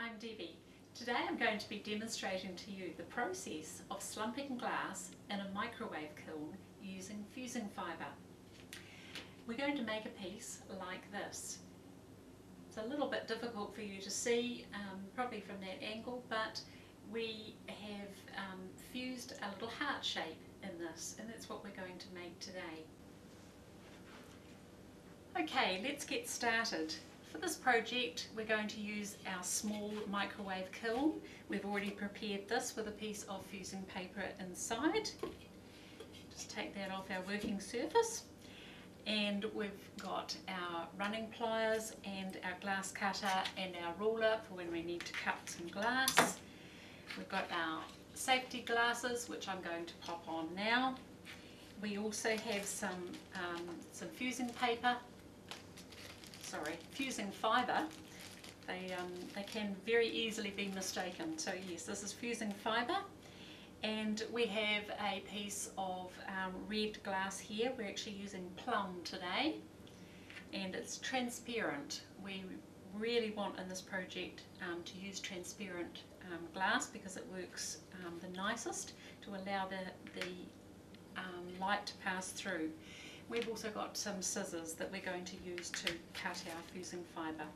I'm Debbie. Today I'm going to be demonstrating to you the process of slumping glass in a microwave kiln using fusing fibre. We're going to make a piece like this. It's a little bit difficult for you to see, probably from that angle, but we have fused a little heart shape in this, and that's what we're going to make today. Okay, let's get started. For this project we're going to use our small microwave kiln. We've already prepared this with a piece of fusing paper inside. Just take that off our working surface. And we've got our running pliers and our glass cutter and our ruler for when we need to cut some glass. We've got our safety glasses, which I'm going to pop on now. We also have some fusing fibre. They can very easily be mistaken. So yes, this is fusing fibre. And we have a piece of red glass here. We're actually using plum today, and it's transparent. We really want in this project to use transparent glass because it works the nicest to allow the light to pass through. We've also got some scissors that we're going to use to cut our fusing fibre.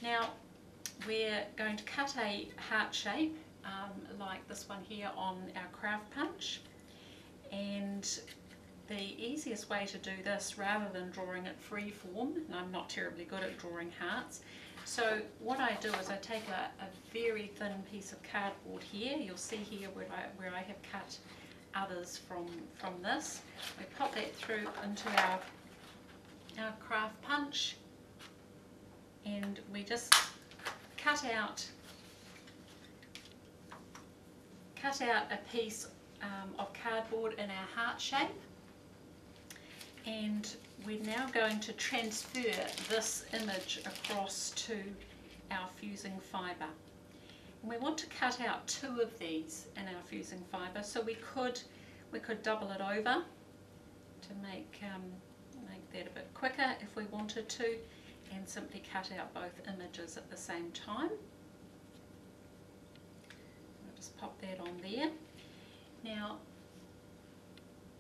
Now we're going to cut a heart shape like this one here on our craft punch, and the easiest way to do this, rather than drawing it free form, and I'm not terribly good at drawing hearts, so what I do is I take a very thin piece of cardboard here. You'll see here where I have cut others from this. We pop that through into our craft punch, and we just cut out a piece of cardboard in our heart shape, and we're now going to transfer this image across to our fusing fibre. And we want to cut out 2 of these in our fusing fibre, so we could double it over to make that a bit quicker if we wanted to, and simply cut out both images at the same time. Just pop that on there. Now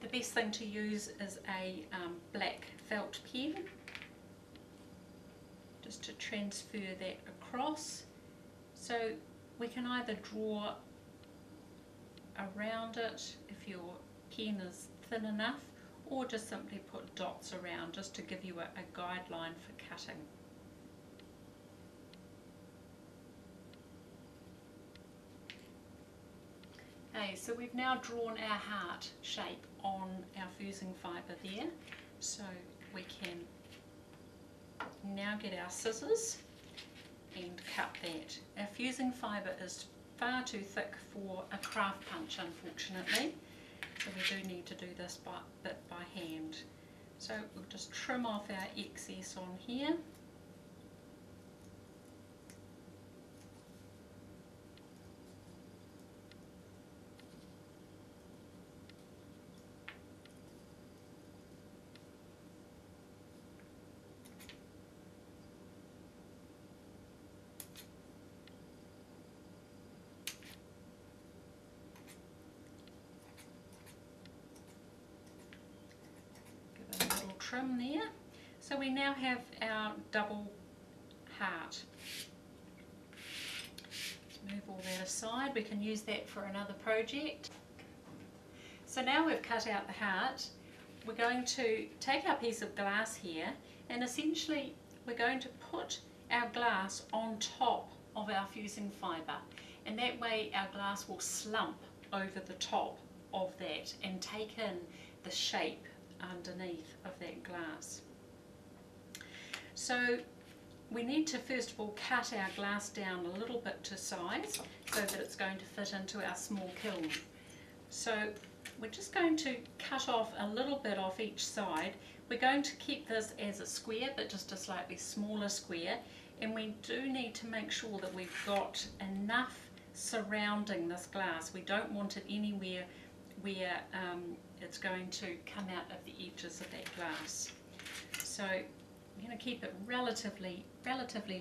the best thing to use is a black felt pen, just to transfer that across. So we can either draw around it if your pen is thin enough, or just simply put dots around just to give you a guideline for cutting. Okay, so we've now drawn our heart shape on our fusing fibre there, so we can now get our scissors and cut that. Our fusing fibre is far too thick for a craft punch, unfortunately, so we do need to do this bit by hand. So we'll just trim off our excess on here. Trim there. So we now have our double heart. Let's move all that aside. We can use that for another project. So now we've cut out the heart, we're going to take our piece of glass here, and essentially we're going to put our glass on top of our fusing fibre, and that way our glass will slump over the top of that and take in the shape underneath of that glass. So we need to first of all cut our glass down a little bit to size so that it's going to fit into our small kiln. So we're just going to cut off a little bit off each side. We're going to keep this as a square, but just a slightly smaller square, and we do need to make sure that we've got enough surrounding this glass. We don't want it anywhere where it's going to come out of the edges of that glass. So I'm going to keep it relatively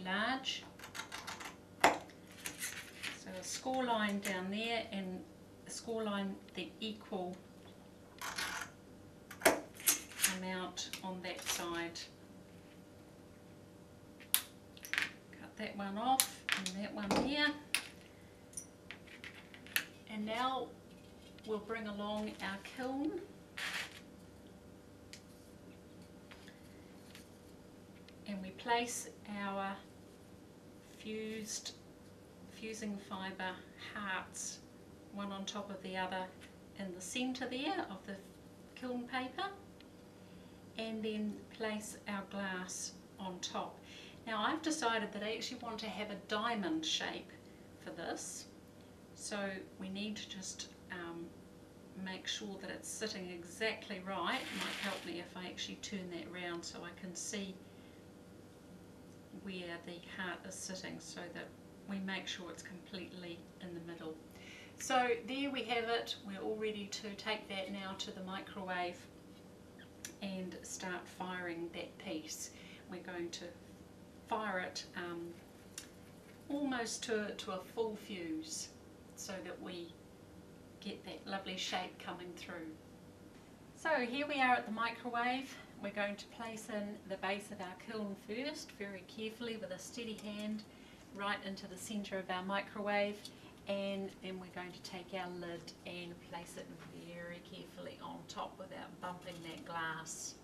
large, a score line down there and a score line the equal amount on that side. Cut that one off and that one there. And now we'll bring along our kiln. And we place our fusing fibre hearts one on top of the other in the centre there of the kiln paper, and then place our glass on top. Now I've decided that I actually want to have a diamond shape for this, so we need to just make sure that it's sitting exactly right. It might help me if I actually turn that round so I can see where the heart is sitting, so that we make sure it's completely in the middle. So there we have it. We're all ready to take that now to the microwave and start firing that piece. We're going to fire it almost to a full fuse so that we get that lovely shape coming through. So here we are at the microwave. We're going to place in the base of our kiln first, very carefully with a steady hand, right into the centre of our microwave, and then we're going to take our lid and place it very carefully on top without bumping that glass.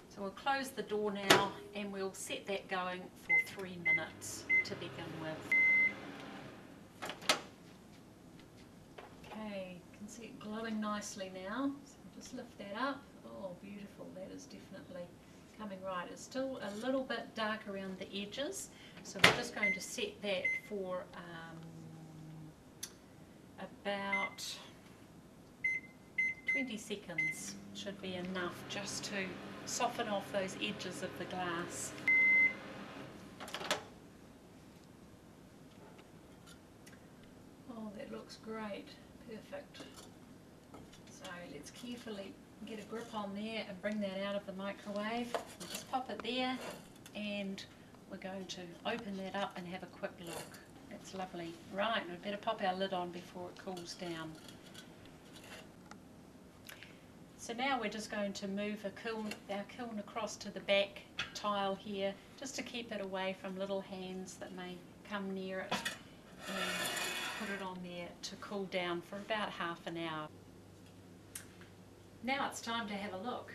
So we'll close the door now and we'll set that going for 3 minutes to begin with. Okay, you can see it glowing nicely now, so I'll just lift that up. Oh, beautiful, that is definitely coming right. It's still a little bit dark around the edges, so we're just going to set that for about 20 seconds. Should be enough just to soften off those edges of the glass. Oh, that looks great, perfect. So let's carefully get a grip on there and bring that out of the microwave. We'll just pop it there and we're going to open that up and have a quick look. That's lovely. Right, we better pop our lid on before it cools down. So now we're just going to move our kiln across to the back tile here, just to keep it away from little hands that may come near it, and put it on there to cool down for about half an hour. Now it's time to have a look.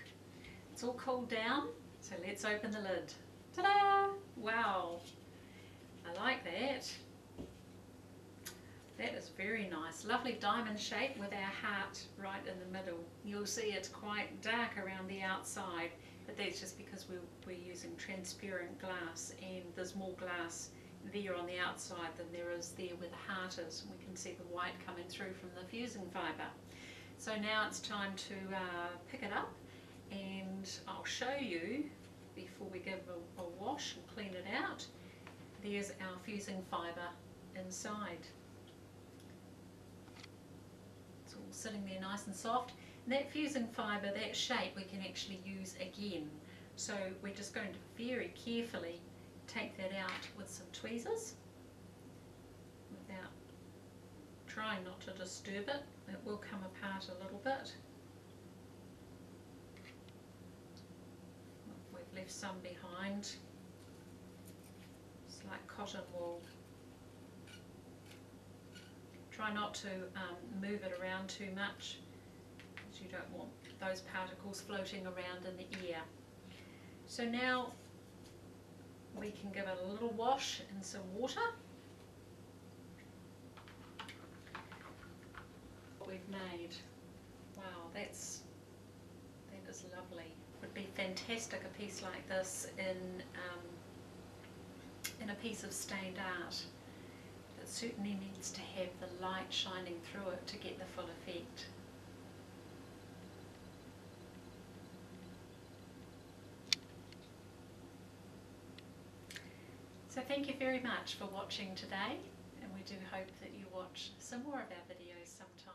It's all cooled down, so let's open the lid. Ta-da! Wow, I like that. That is very nice. Lovely diamond shape with our heart right in the middle. You'll see it's quite dark around the outside, but that's just because we're using transparent glass, and there's more glass there on the outside than there is there where the heart is. We can see the white coming through from the fusing fibre. So now it's time to pick it up, and I'll show you before we give a wash and clean it out. There's our fusing fibre inside. It's all sitting there nice and soft. And that fusing fibre, that shape, we can actually use again. So we're just going to very carefully take that out with some tweezers without trying not to disturb it. It will come apart a little bit. We've left some behind. It's like cotton wool. Try not to move it around too much, because you don't want those particles floating around in the air. So now we can give it a little wash in some water. What we've made. Wow, that is lovely. It would be fantastic, a piece like this in a piece of stained art. It certainly needs to have the light shining through it to get the full effect. So thank you very much for watching today, and we do hope that you watch some more of our videos sometime.